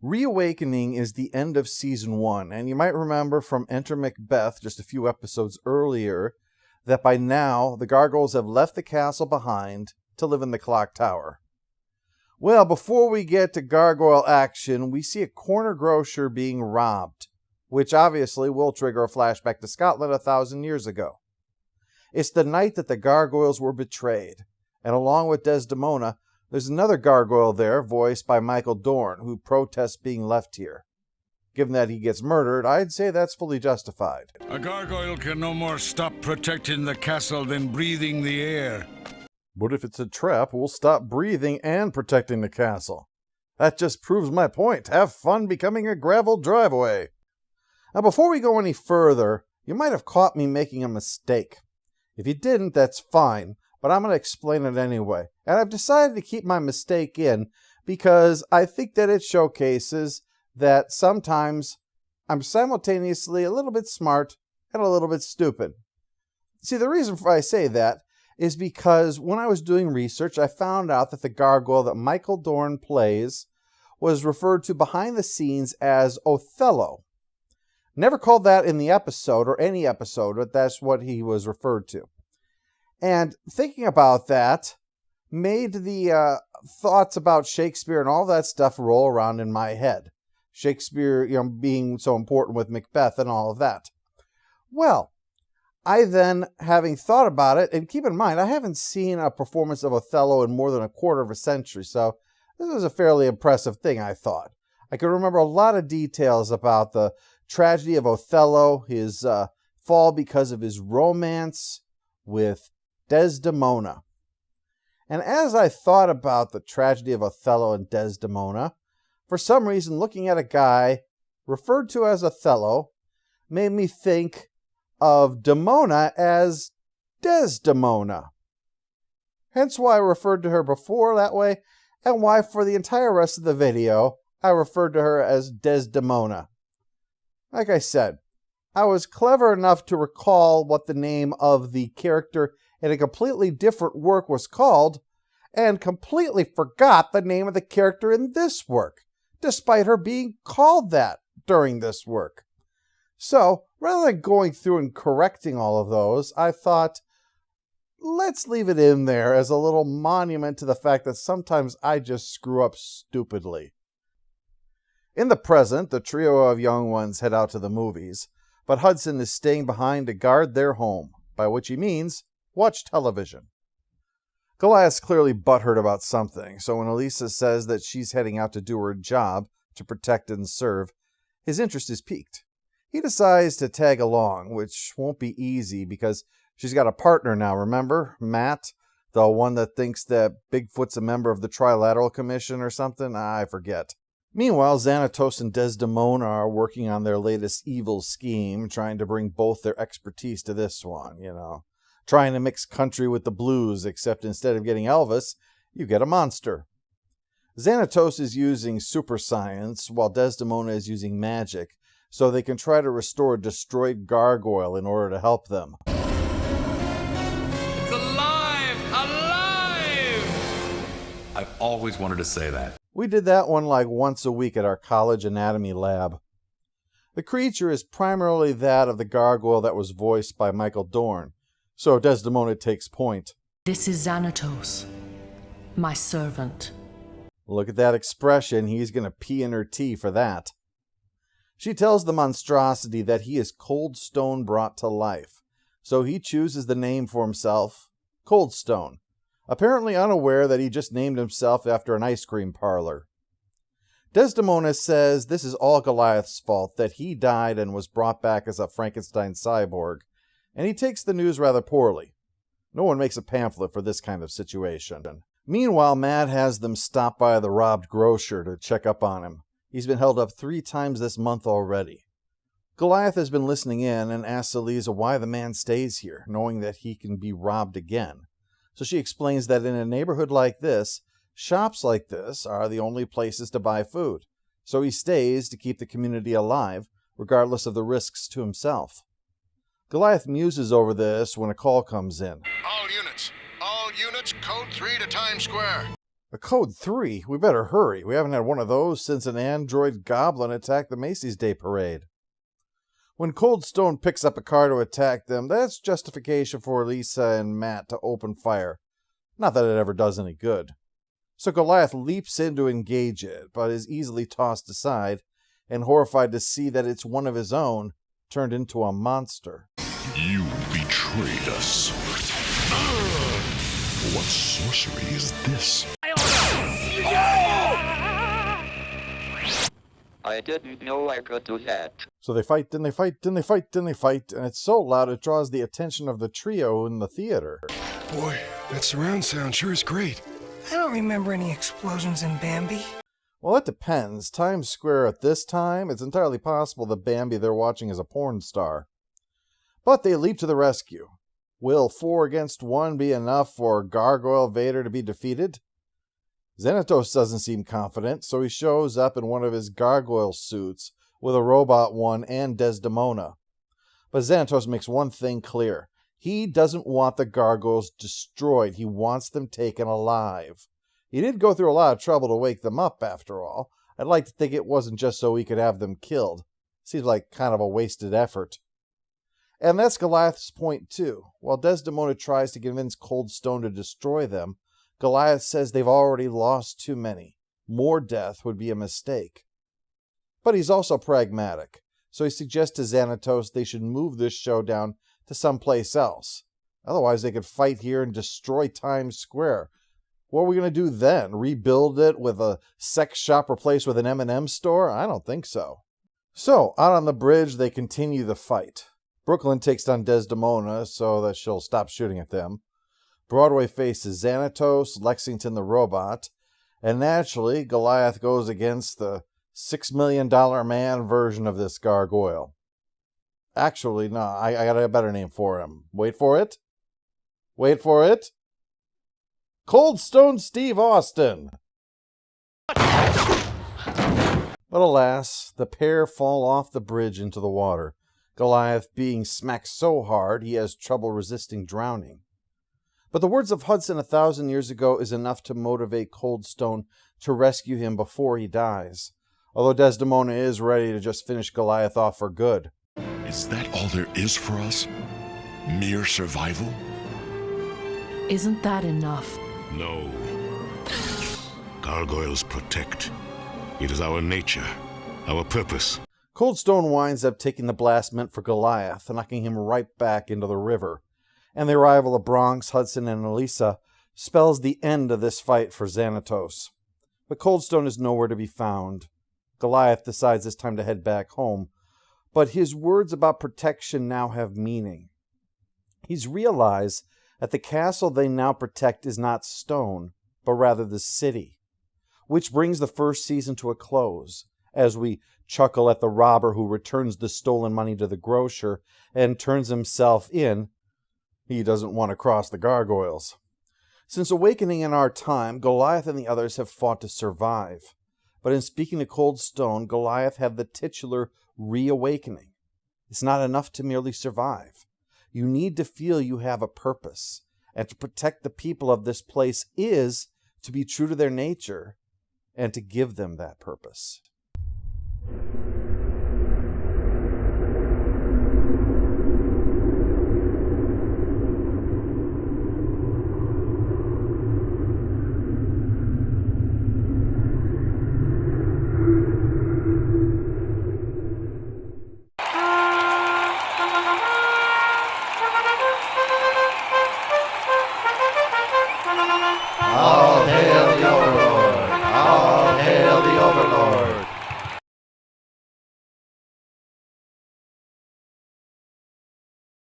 Reawakening is the end of Season 1, and you might remember from Enter Macbeth just a few episodes earlier that by now the Gargoyles have left the castle behind to live in the clock tower. Well, before we get to gargoyle action, we see a corner grocer being robbed, which obviously will trigger a flashback to Scotland 1,000 years ago. It's the night that the Gargoyles were betrayed, and along with Desdemona, there's another gargoyle there, voiced by Michael Dorn, who protests being left here. Given that he gets murdered, I'd say that's fully justified. A gargoyle can no more stop protecting the castle than breathing the air. But if it's a trap, we'll stop breathing and protecting the castle. That just proves my point. Have fun becoming a gravel driveway. Now, before we go any further, you might have caught me making a mistake. If you didn't, that's fine, but I'm going to explain it anyway. And I've decided to keep my mistake in because I think that it showcases that sometimes I'm simultaneously a little bit smart and a little bit stupid. See, the reason for I say that is because when I was doing research, I found out that the gargoyle that Michael Dorn plays was referred to behind the scenes as Othello. Never called that in the episode or any episode, but that's what he was referred to. And thinking about that made the thoughts about Shakespeare and all that stuff roll around in my head. Shakespeare, being so important with Macbeth and all of that. Well, I then, having thought about it, and keep in mind, I haven't seen a performance of Othello in more than a quarter of a century, so this was a fairly impressive thing, I thought. I could remember a lot of details about the tragedy of Othello, his fall because of his romance with Desdemona. And as I thought about the tragedy of Othello and Desdemona, for some reason looking at a guy referred to as Othello made me think of Demona as Desdemona. Hence why I referred to her before that way, and why for the entire rest of the video I referred to her as Desdemona. Like I said, I was clever enough to recall what the name of the character in a completely different work was called, and completely forgot the name of the character in this work, despite her being called that during this work. So, rather than going through and correcting all of those, I thought, let's leave it in there as a little monument to the fact that sometimes I just screw up stupidly. In the present, the trio of young ones head out to the movies, but Hudson is staying behind to guard their home, by which he means watch television. Goliath's clearly butthurt about something, so when Elisa says that she's heading out to do her job to protect and serve, his interest is piqued. He decides to tag along, which won't be easy because she's got a partner now, remember? Matt, the one that thinks that Bigfoot's a member of the Trilateral Commission or something? I forget. Meanwhile, Xanatos and Desdemona are working on their latest evil scheme, trying to bring both their expertise to this one, Trying to mix country with the blues, except instead of getting Elvis, you get a monster. Xanatos is using super science, while Desdemona is using magic, so they can try to restore a destroyed gargoyle in order to help them. It's alive! Alive! I've always wanted to say that. We did that one like once a week at our college anatomy lab. The creature is primarily that of the gargoyle that was voiced by Michael Dorn, so Desdemona takes point. This is Xanatos, my servant. Look at that expression, he's going to pee in her tea for that. She tells the monstrosity that he is Coldstone brought to life, so he chooses the name for himself, Coldstone, apparently unaware that he just named himself after an ice cream parlor. Desdemona says this is all Goliath's fault, that he died and was brought back as a Frankenstein cyborg, and he takes the news rather poorly. No one makes a pamphlet for this kind of situation. Meanwhile, Matt has them stop by the robbed grocer to check up on him. He's been held up 3 times this month already. Goliath has been listening in and asks Elisa why the man stays here, knowing that he can be robbed again. So she explains that in a neighborhood like this, shops like this are the only places to buy food. So he stays to keep the community alive, regardless of the risks to himself. Goliath muses over this when a call comes in. All units, code 3 to Times Square. A code 3? We better hurry. We haven't had one of those since an android goblin attacked the Macy's Day Parade. When Coldstone picks up a car to attack them, that's justification for Lisa and Matt to open fire. Not that it ever does any good. So Goliath leaps in to engage it, but is easily tossed aside, and horrified to see that it's one of his own, turned into a monster. You betrayed us. What sorcery is this? I didn't know I could do that. So they fight, and they fight, and they fight, and they fight, and it's so loud it draws the attention of the trio in the theater. Boy, that surround sound sure is great. I don't remember any explosions in Bambi. Well, it depends. Times Square at this time, it's entirely possible the Bambi they're watching is a porn star. But they leap to the rescue. Will 4 against 1 be enough for Gargoyle Vader to be defeated? Xanatos doesn't seem confident, so he shows up in one of his gargoyle suits with a robot one and Desdemona. But Xanatos makes one thing clear. He doesn't want the gargoyles destroyed. He wants them taken alive. He did go through a lot of trouble to wake them up, after all. I'd like to think it wasn't just so he could have them killed. Seems like kind of a wasted effort. And that's Goliath's point, too. While Desdemona tries to convince Coldstone to destroy them, Goliath says they've already lost too many. More death would be a mistake. But he's also pragmatic, so he suggests to Xanatos they should move this showdown to someplace else. Otherwise, they could fight here and destroy Times Square. What are we going to do then? Rebuild it with a sex shop replaced with an M&M store? I don't think so. So, out on the bridge, they continue the fight. Brooklyn takes down Desdemona so that she'll stop shooting at them. Broadway faces Xanatos, Lexington the robot, and naturally, Goliath goes against the $6 million man version of this gargoyle. Actually, no, I got a better name for him. Wait for it. Wait for it. Coldstone Steve Austin. But alas, the pair fall off the bridge into the water, Goliath being smacked so hard he has trouble resisting drowning. But the words of Hudson 1,000 years ago is enough to motivate Coldstone to rescue him before he dies, although Desdemona is ready to just finish Goliath off for good. Is that all there is for us? Mere survival? Isn't that enough? No. Gargoyles protect. It is our nature, our purpose. Coldstone winds up taking the blast meant for Goliath, knocking him right back into the river. And the arrival of Bronx, Hudson, and Elisa spells the end of this fight for Xanatos. But Coldstone is nowhere to be found. Goliath decides it's time to head back home, but his words about protection now have meaning. He's realized that the castle they now protect is not stone, but rather the city, which brings the first season to a close, as we chuckle at the robber who returns the stolen money to the grocer and turns himself in. He doesn't want to cross the gargoyles. Since Awakening in our time, Goliath and the others have fought to survive. But in speaking to Coldstone, Goliath had the titular Reawakening. It's not enough to merely survive. You need to feel you have a purpose. And to protect the people of this place is to be true to their nature and to give them that purpose. All hail